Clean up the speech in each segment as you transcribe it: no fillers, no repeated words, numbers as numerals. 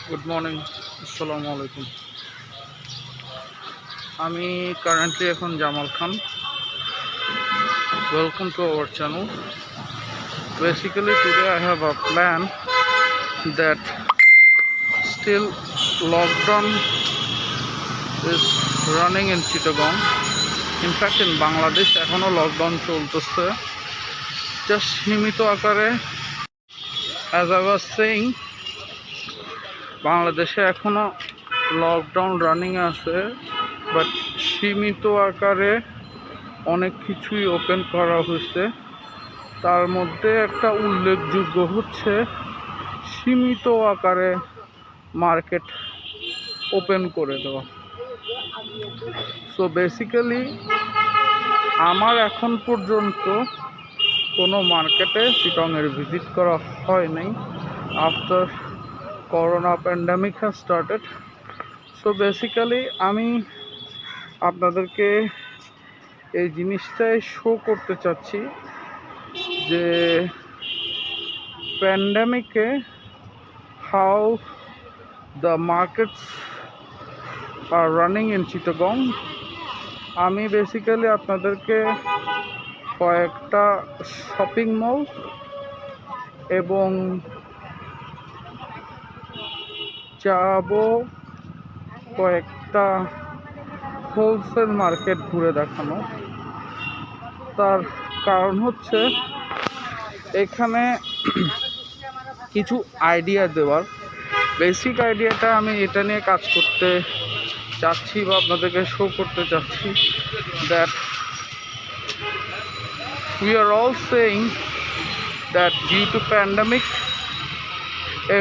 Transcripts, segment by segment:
Good morning, আসসালামু আলাইকুম। আমি কারেন্টলি এখন Jamal Khan. Welcome to our channel. Basically today I have a plan that still lockdown is running in Chittagong. In fact in Bangladesh এখনো lockdown চলতেছে, just সীমিত আকারে। As I was saying, বাংলাদেশে এখনো লকডাউন রানিং আছে, বাট সীমিত আকারে অনেক কিছুই ওপেন করা হয়েছে। তার মধ্যে একটা উল্লেখযোগ্য হচ্ছে সীমিত আকারে মার্কেট ওপেন করে দেওয়া। সো বেসিক্যালি আমার এখন পর্যন্ত কোনো মার্কেটে চিটংয়ের ভিজিট করা হয় নাই after corona pandemic has started. So basically আমি আপনাদেরকে এই জিনিসটাই শো করতে চাচ্ছি যে প্যান্ডামিকে how the markets are running in Chittagong. আমি বেসিক্যালি আপনাদেরকে কয়েকটা শপিং মল এবং যাব কয়েকটা হোলসেল মার্কেট ঘুরে দেখানো। তার কারণ হচ্ছে এখানে কিছু আইডিয়া দেওয়ার। বেসিক আইডিয়াটা আমি এটা নিয়ে কাজ করতে চাচ্ছি বা আপনাদেরকে শো করতে চাচ্ছি that we are all saying that due to pandemic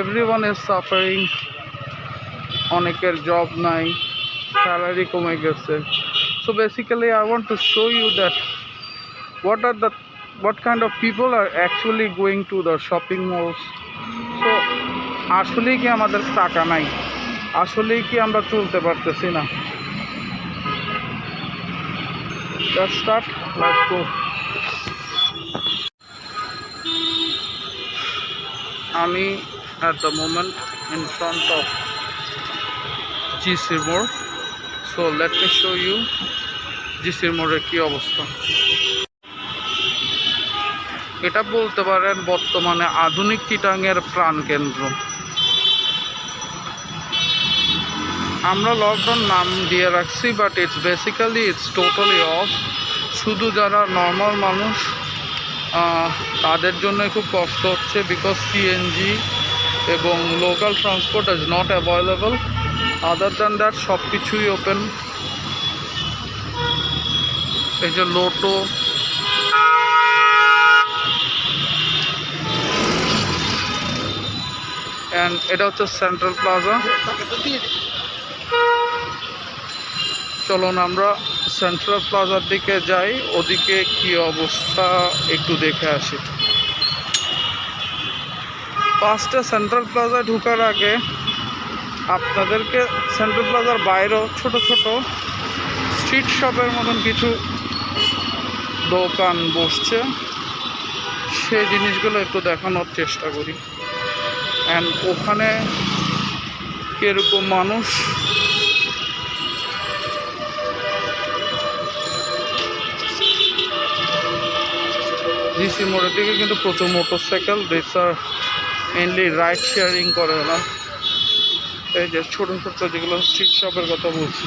everyone is suffering, অনেকের জব নাই, স্যালারি কমে গেছে। So basically I want to show you that what kind of people are actually going to the shopping malls. So আসলেই কি আমাদের টাকা নাই? আসলেই কি আমরা চলতে পারতেছি না? Let's start. Let's go. আমি at the moment in front of GC More. So let me show you GC More কি অবস্থা। এটা বলতে পারেন বর্তমানে আধুনিক চিটাংয়ের প্রাণকেন্দ্র। আমরা লকডাউন নাম দিয়ে রাখছি, বাট ইটস টোটালি অফ। শুধু যারা নর্মাল মানুষ তাদের জন্য খুব কষ্ট হচ্ছে, বিকজ সিএনজি এবং local transport is not available. Other than that সব কিছুই ওপেন। এই যে লোটো, অ্যান্ড এটা হচ্ছে সেন্ট্রাল প্লাজা। চলুন আমরা সেন্ট্রাল প্লাজার দিকে যাই, ওদিকে কি অবস্থা একটু দেখে আসি। ফার্স্টে সেন্ট্রাল প্লাজায় ঢোকার আগে আপনাদেরকে সেন্ট্রাল প্লাজার বাইরেও ছোট ছোট স্ট্রিট শপের মতন কিছু দোকান বসছে, সেই জিনিসগুলো একটু দেখানোর চেষ্টা করি। অ্যান্ড ওখানে কীরকম মানুষ। জিসি মোড়ের দিকে কিন্তু প্রচুর motorcycle, this are mainly ride sharing করে না। এই যে ছোট ছোট যেগুলো স্ট্রিট শপের কথা বলছি,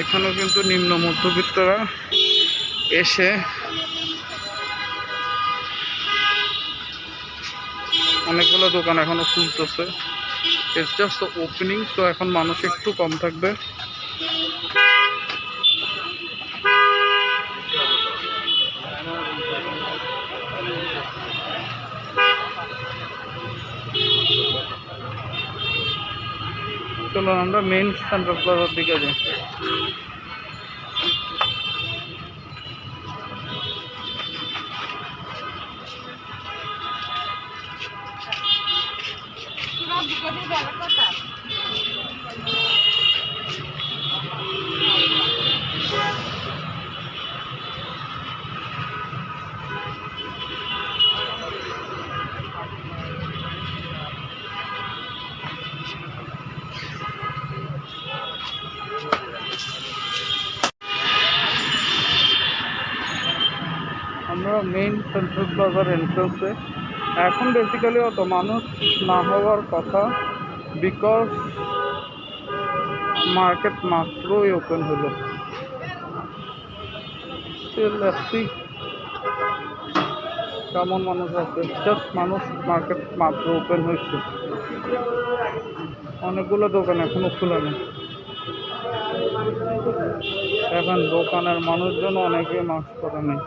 এখানেও কিন্তু নিম্ন মধ্যবিত্তরা এসে অনেকগুলো দোকান এখনো খুলতেছে। ইটস জাস্ট ওপেনিং, তো এখন মানুষ একটু কম থাকবে। চলুন আমরা মেইন সেন্ট্রাল প্লাজার দিকে যাই। মেইন সেন্ট্রাল প্লাজার এন্ট্রান্সে। এখন বেসিক্যালি অত মানুষ না হওয়ার কথা, বিকজ মার্কেট মাত্রই ওপেন হলো। স্টিল এসছি কেমন মানুষ আছে, জাস্ট মানুষ, মার্কেট মাত্র ওপেন হয়েছে, অনেকগুলো দোকান এখনো খোলা নেই। এখন দোকানের মানুষজন অনেকে মাস্ক পরে নেই।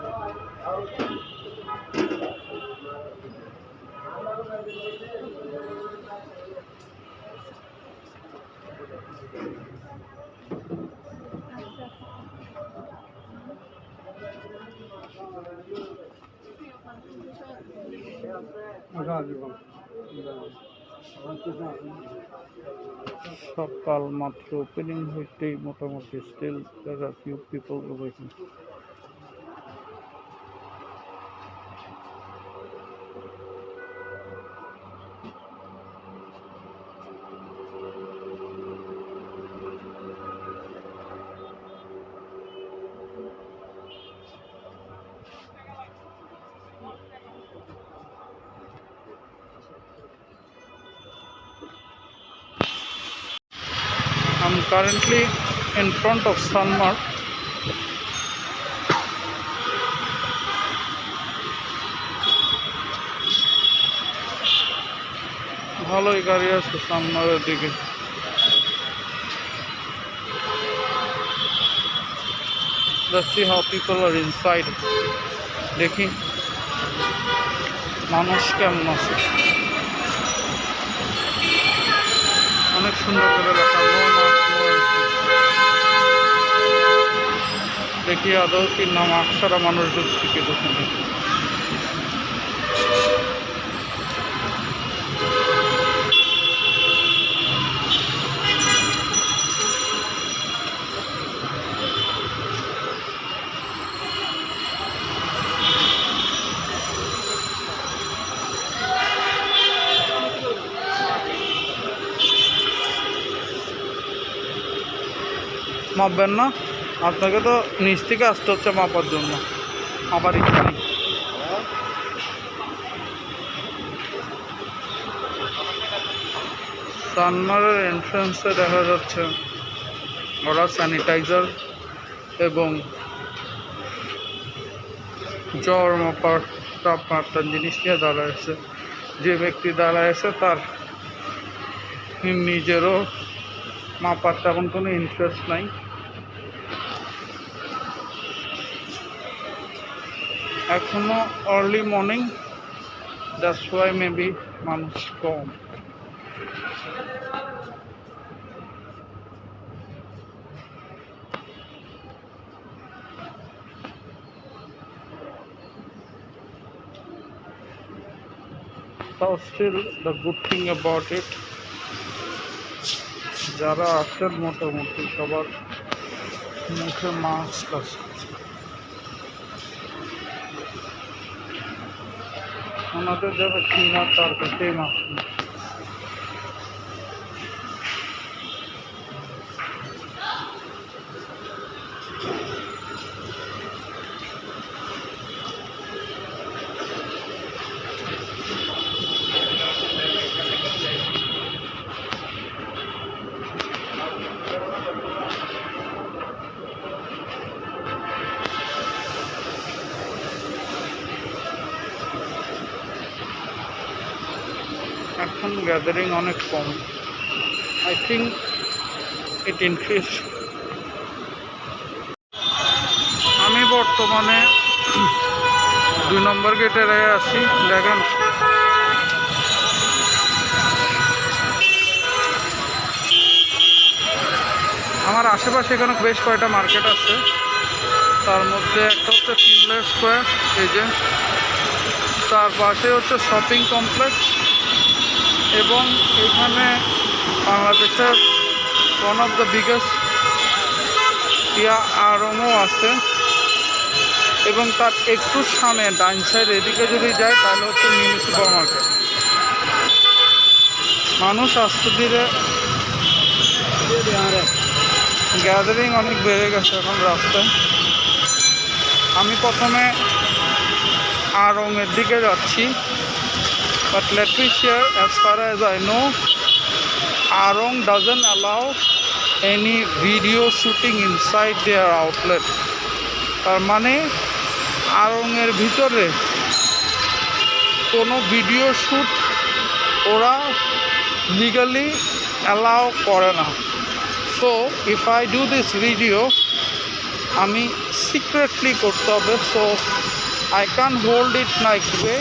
সকাল মাত্র ওপেনিং হইতেই মোটামুটি still there are few people over here. I'm currently in front of Sunmark. ভালোই গাড়ি আছে সামনের দিকে। Let's see how people are inside. দেখি মানুষ কেমন আছে। অনেক সুন্দর করে লেখা নো মাস্ক নো এন্ট্রি। দেখি আদৌ কি না মাস্ক ছাড়া মানুষ ঢুকছে কি দোকানে। মাপবেন না? আপনাকে তো নিচ থেকে আসতে হচ্ছে মাপার জন্য, মাপার ইচ্ছা নেই। সানমারের এন্ট্রান্সে দেখা যাচ্ছে ওরা স্যানিটাইজার এবং জ্বর মাপার, তাপমাত্রার জিনিস নিয়ে দাঁড়াচ্ছে। যে ব্যক্তি দাঁড়াচ্ছে তার নিজেরও মাপার তেমন কোনো ইন্টারেস্ট নাই। এখনো early morning, that's why maybe মানুষ কম। So still the good thing about it, যারা আছেন মোটামুটি সবার মুখে মাস্ক আছে। ওনাদের যারা চিনা তার কাছেই মাস্ক নেই। এখন গ্যাদারিং অনেক কম। I think it increase. আমি বর্তমানে 2 নম্বর গেটে আছি। দেখেন আমার আশেপাশে এখানে বেশ কয়েকটা মার্কেট আছে, তার মধ্যে একটা হচ্ছে ফিনল্যান্ড স্কোয়ার, এই যে তার পাশে হচ্ছে শপিং কমপ্লেক্স, এবং এখানে বাংলাদেশের ওয়ান অফ দ্য বিগেস্ট আড়ংও আছে, এবং তার একটু সামনে ডাইন সাইড এদিকে যদি যায় তাহলে হচ্ছে মিনি সুপার মার্কেট। মানুষ আস্তে ধীরে গ্যাদারিং অনেক বেড়ে গেছে এখন রাস্তায়। আমি প্রথমে আড়ংয়ের দিকে যাচ্ছি। But let me share, as far as I know, আড়ং doesn't allow any video shooting inside their outlet. তার মানে আড়ংয়ের ভিতরে কোনো ভিডিও শ্যুট ওরা লিগালি অ্যালাউ করে না। So if I do this video, আমি সিক্রেটলি করতে হবে। So I can hold it like way,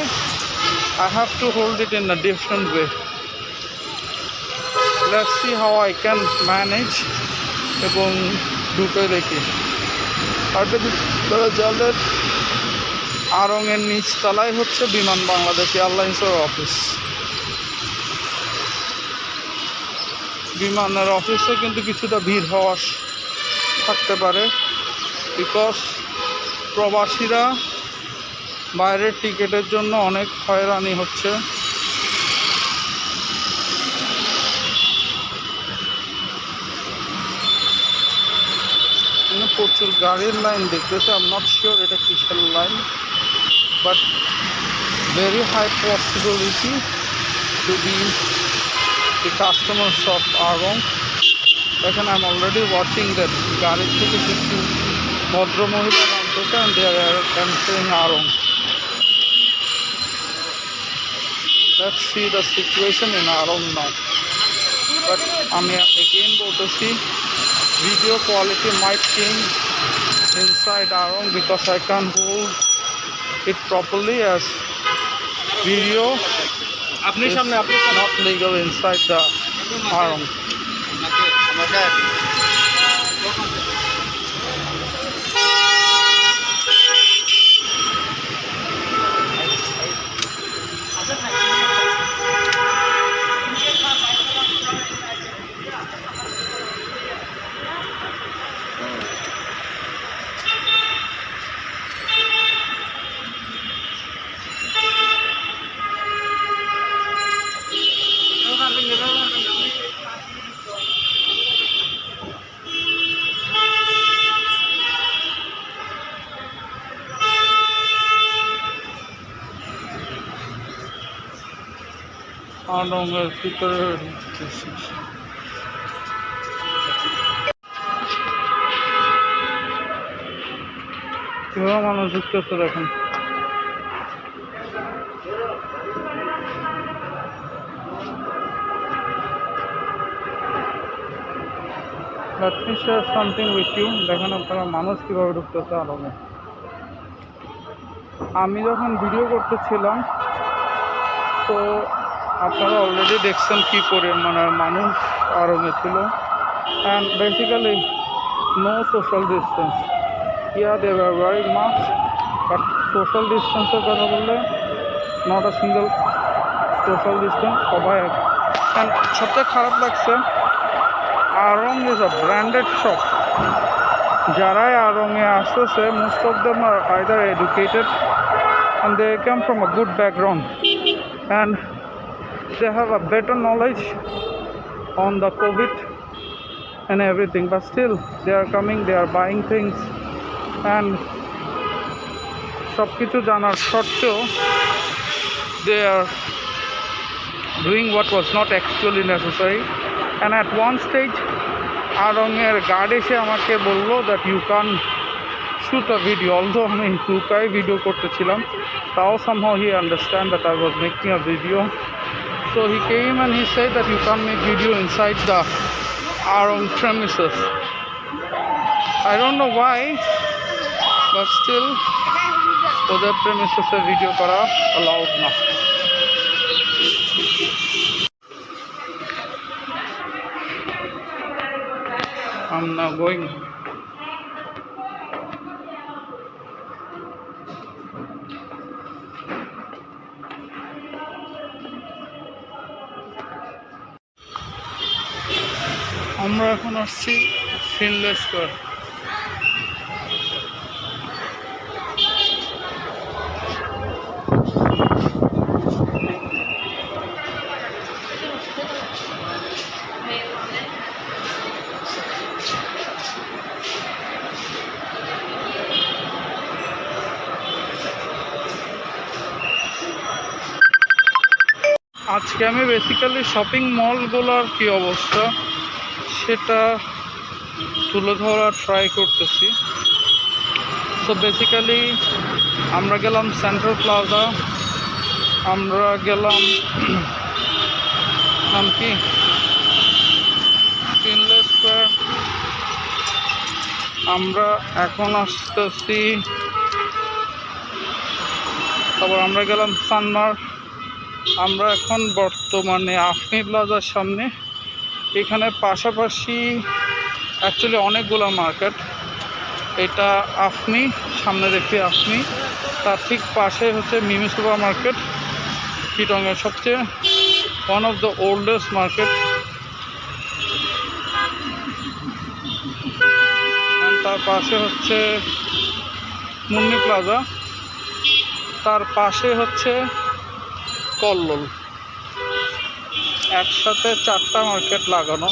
I have to hold it in a different way. Let's see how I can manage এবং ঢুকে দেখি। আর তারা জানেন আড়ংয়ের নিচতলায় হচ্ছে বিমান বাংলাদেশ এয়ারলাইন্সের অফিস। বিমানের অফিসে কিন্তু কিছুটা ভিড় হওয়া থাকতে পারে, বিকজ প্রবাসীরা বাইরের টিকিটের জন্য অনেক হয়রানি হচ্ছে। প্রচুর গাড়ির লাইন দেখতেছে। আই এম নট শিওর এটা কিসের লাইন, but very high possibility to be the customers of আড়ং। দেখেন I am already watching that গাড়ির থেকে কিছু ভদ্রমহিলা নামতেছে অ্যান্ড দে আর এন্টারিং আড়ং। Let's see the situation in Aarong now. But আমি again বলতেছি, video quality might change inside Aarong because I can't hold it properly, as video is not legal inside the Aarong. আড়ংয়ের ভিতরে কীভাবে মানুষ ঢুকতেছে দেখেন। Let me share something with you. দেখেন আপনারা মানুষ কীভাবে ঢুকতেছে আড়ংয়ে। আমি যখন ভিডিও করতেছিলাম তো আপনারা অলরেডি দেখছেন কী পরিমাণে মানুষ আড়ংয়ে ছিল, and basically no social distance. Yeah, they were wearing masks, but social ডিস্টেন্সের কথা বললে not a single social distance সবাই। অ্যান্ড সবচেয়ে খারাপ লাগছে, আড়ং ইজ আ ব্র্যান্ডেড শপ। যারাই আড়ংয়ে আসতেছে, most of them are either educated and they come from a good background and they have a better knowledge on the COVID and everything, but still they are coming, they are buying things, and সব কিছু জানার সত্ত্বেও they are doing what was not actually necessary. And at one stage আড়ংয়ের guard এসে আমাকে বললো that you can shoot a video, although আমি লুকায় ভিডিও করতেছিলাম, তাও somehow he understand that I was making a video. So he came and he said that you can't make video inside the Aarong premises. I don't know why, but still ওদের প্রেমিসেসের video করা allowed না। I'm now going. আমরা এখন আসছি Finlay square. আজকে আমি basically shopping মলগুলোর কি অবস্থা সেটা তুলে ধরার ট্রাই করতেছি। সো বেসিক্যালি আমরা গেলাম সেন্ট্রাল প্লাজা, আমরা গেলাম নাম কি ফিনলে স্কোয়ার, আমরা এখন আসতেছি, তারপর আমরা গেলাম সানমার্গ। আমরা এখন বর্তমানে আফনি প্লাজার সামনে। এখানে পাশাপাশি অ্যাকচুয়ালি অনেকগুলো মার্কেট। এটা আফনি, সামনে দেখি আফনি, তার ঠিক পাশে হচ্ছে মিমি সুপার মার্কেট, চিটংয়ের সবচেয়ে one of the oldest market. তার পাশে হচ্ছে মুন্নি প্লাজা, তার পাশে হচ্ছে কল্লোল। একসাথে 4টা মার্কেট লাগানো।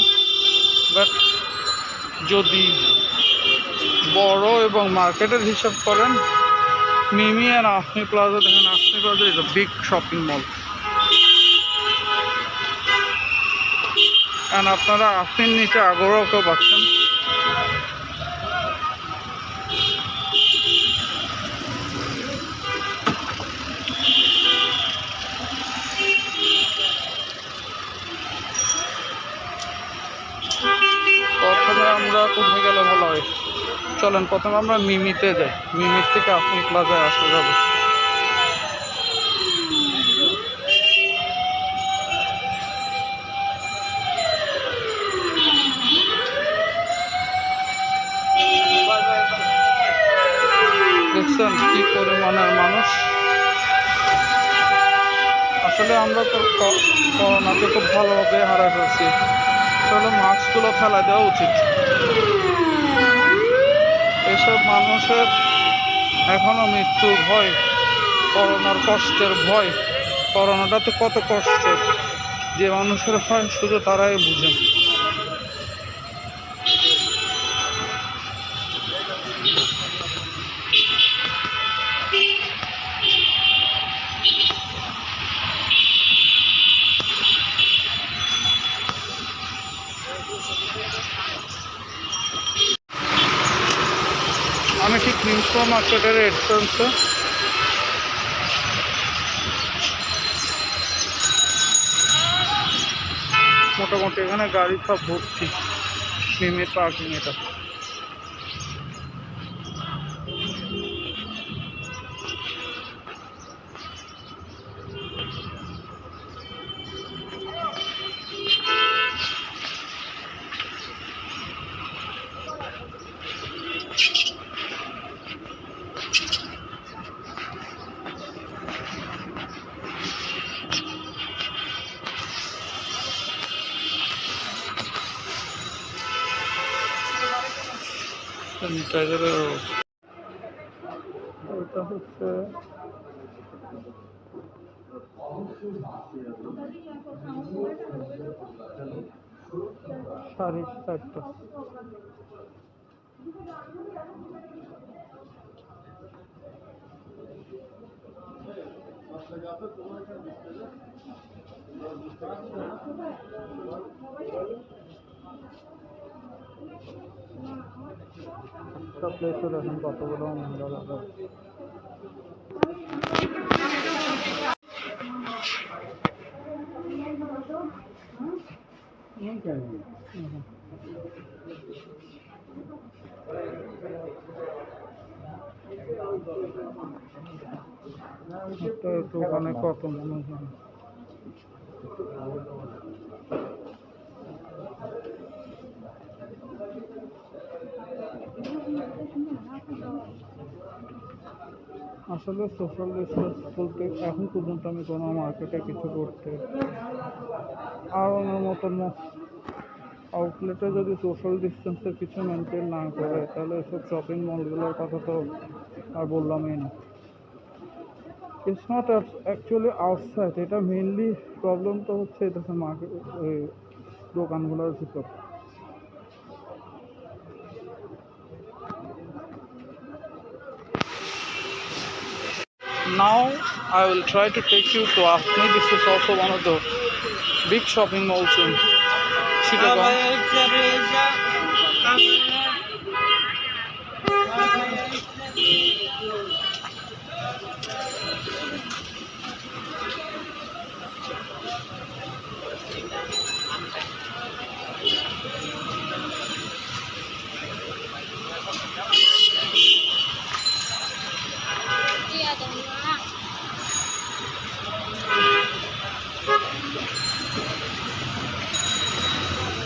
বাট যদি বড় এবং মার্কেটের হিসাব করেন, মিমি আর আফনি প্লাজা, দেখেন Afni Plaza is a big shopping mall. And আপনারা আফনির নিচে আগোরাকেও পাচ্ছেন। প্রথমে আমরা কোথায় গেলে ভালো হয়? চলেন প্রথমে আমরা মিমিতে যাই, মিমির থেকে আফনি প্লাজায় আসা যাবে। দেখছেন কি পরিমাণের মানুষ। আসলে আমরা তো করোনাকে খুব ভালোভাবে হারাই ফেলছি। আসলে মাস্কগুলো ফেলা দেওয়া উচিত। এসব মানুষের এখনও মৃত্যুর ভয়, করোনার কষ্টের ভয়। করোনাটা তো কত কষ্টের, যে মানুষের হয় শুধু তারাই বুঝে। আমি ঠিক মিনসুপার মার্কেটের এন্ট্রান্সে। মোটামুটি এখানে গাড়ি সব ভর্তি, মিমির পার্কিং এটা। স্যানিটাইজারের এটা হচ্ছে শাড়ির সাইডটা। সব প্লেসে দেখেন কতগুলো মহিলা দেখা। দোকানে কত মানুষ। আসলে সোশ্যাল ডিস্টেন্স বলতে এখন পর্যন্ত আমি কোনো মার্কেটে কিছু করতে আর আমার মতন আউটলেটে যদি সোশ্যাল ডিস্টেন্সের কিছু মেনটেন না করে, তাহলে এসব শপিং মলগুলোর কথা তো আর বললামই না। ইটস নট অ্যাকচুয়ালি আউটসাইড, এটা মেনলি প্রবলেম তো হচ্ছে এটা মার্কেট দোকানগুলোর ভিতর। now I will try to take you to Afni. This is also one of the big shopping malls in Chittagong.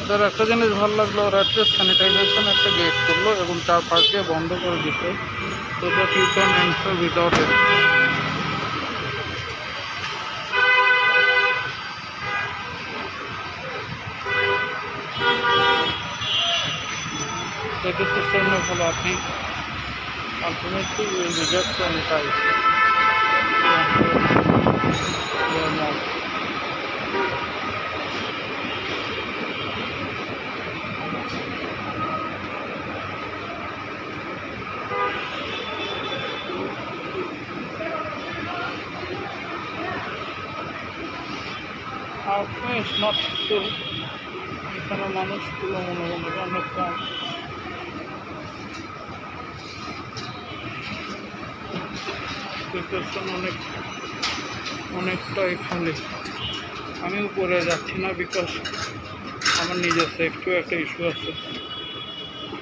তার একটা জিনিস ভালো লাগলো, ওরা একটা স্যানিটাইজেশন একটা গেট করলো এবং চারপাশ দিয়ে বন্ধ করে দিত, তো that you can enter without it. তো সিস্টেমটা ভালো, আপনি ultimately will be get sanitize. Afni is not full, এখানে মানুষ তুলনামূলক অনেক কম। অনেকটাই খালি। আমি উপরে যাচ্ছি না বিকজ আমার নিজের সেফটিও একটা ইস্যু আছে।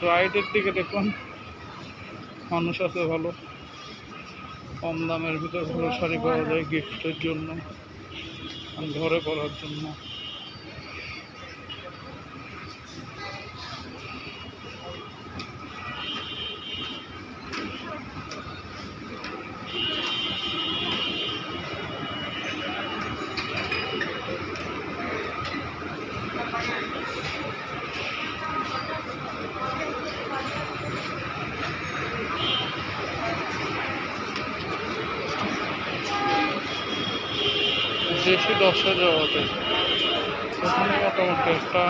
রাইডের দিকে দেখুন মানুষ আছে ভালো, কম দামের ভিতর ভালো শাড়ি পাওয়া যায় গিফটের জন্য, ঘরে পরার জন্য। দেশি 10,000 হবে, সেখানে মোটামুটি একটা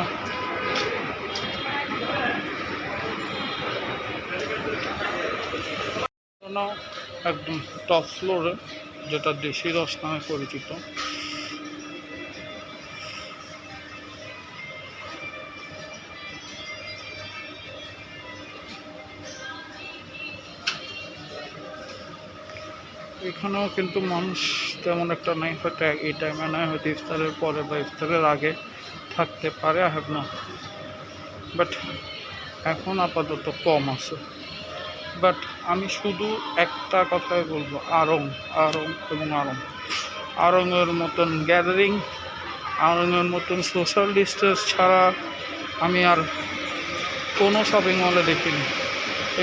একদম টপ ফ্লোরে, যেটা দেশি রস নামে পরিচিত। এখানেও কিন্তু মানুষ তেমন একটা নাই, হয়তো এই টাইমে নয়, হয়তো ইফতারের পরে বা ইফতারের আগে থাকতে পারে, আই হ্যাভ নো, বাট এখন আপাতত কম আছে। বাট আমি শুধু একটা কথাই বলবো, আড়ং এবং আড়ংয়ের মতন গ্যাদারিং, আড়ংয়ের মতন সোশ্যাল ডিস্টেন্স ছাড়া আমি আর কোনো শপিং মলে দেখিনি।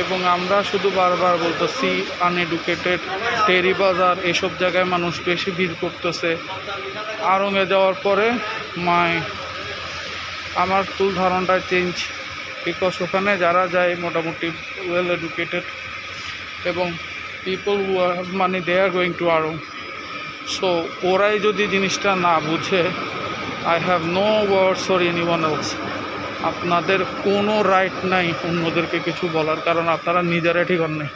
এবং আমরা শুধু বারবার বলতেছি আনএডুকেটেড, টেরি বাজার এসব জায়গায় মানুষ বেশি ভিড় করতেছে। আড়ংয়ে যাওয়ার পরে আমার ফুল ধারণাটা চেঞ্জ, বিকজ ওখানে যারা যায় মোটামুটি ওয়েল এডুকেটেড এবং people who are money they are going to আড়ং। সো ওরাই যদি জিনিসটা না বুঝে, I have no words for anyone else. আপনাদের কোনো রাইট নাই অন্যদেরকে কিছু বলার, কারণ আপনারা নিজেরা ঠিক নেই।